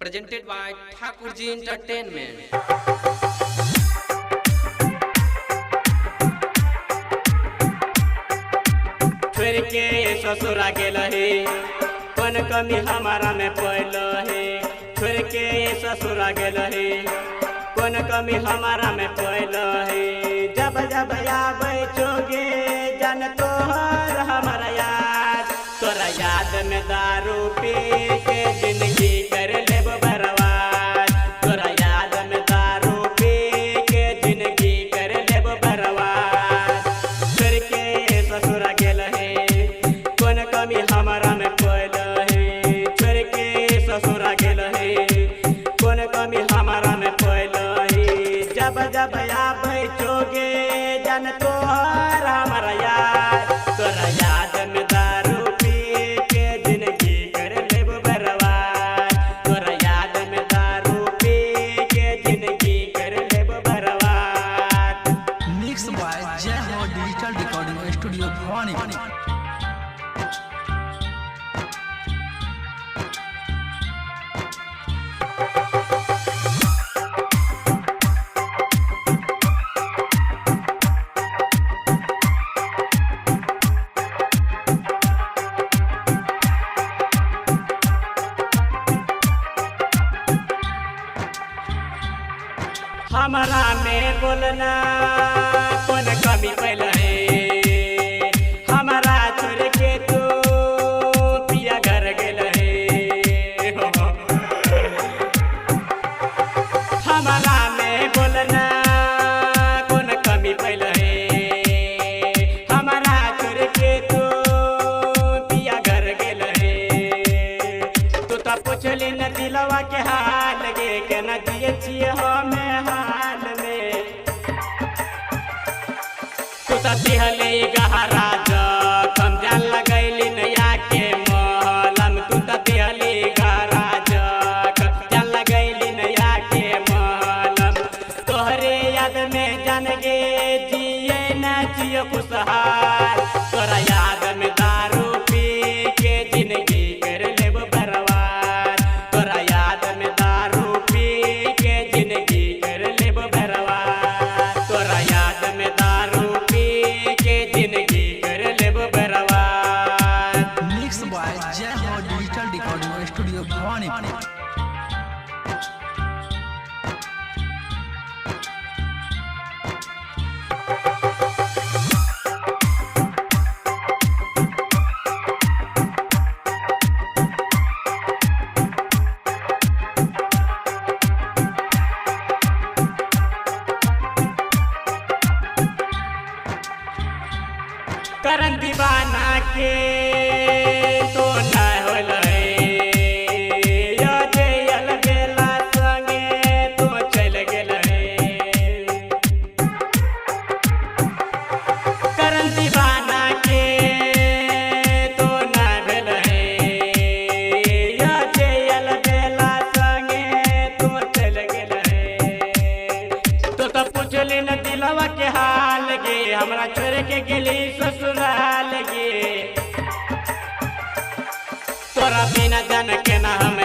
presented by Thakurji Entertainment. फिर के ससुरा गेल है कौन कमी हमारा में पैल है। फिर के ससुरा गेल है कौन कमी हमारा में पैल है। जब जब आवे चोगे जन तोहर हमारा याद, तोरा याद में दारू पी के जिंदगी कर लेब बर्बाद। तोरा याद में दारू पी के जिंदगी कर लेब बर्बाद। फिर के ससुरा गेल है कौन कमी हमारा में पैल है। फिर के ससुरा गेल है कौन कमी हमारा में पैल है। जब जब आवे चोगे जन तोहर हमारा याद, तोरा याद में दारू पी के जिंदगी कर लेब बर्बाद। तोरा याद में दारू पी के जिंदगी कर लेब बर्बाद। मिक्स बाय जय हो डिजिटल रिकॉर्डिंग स्टूडियो भवानी। हमारा में बोलना कौन कमी पैल है। हमारा छोड़ के तू पिया घर गेल है। हमारा में बोलना कौन कमी पैल है। हमारा छोड़ के तू पिया घर गेल है। तू तो पूछली न दिलवा के हाल गे के न दिए छिए हमें हाल में। तू तो दिहले गहरा जखम जान लगैली नया के महलम। तू तो दिहले गहरा जखम जान लगैली नया के महलम। तोहरे याद में जान गे जिए न जियो खुशहाल। तोरा याद में दारू पी के जिंदगी कर लेब बर्बाद। तोरा याद में दारू पी के जिंदगी कर लेब बर्बाद। तोरा याद में दारू पी के जिंदगी कर लेब बर्बाद। मिक्स बाय जय हो डिजिटल रिकॉर्डिंग स्टूडियो भवानी। करन दीवाना के तो न होल है। यो जयल गेला संगे तो चल गेल है। करन दीवाना के तो न भेल है। यो जयल गेला संगे तो चल गेल है। तो पूछली न दिलवा के हाल गे, हमरा छोड़ के गेली ससुराल गे। तोरा बिना जान के ना हम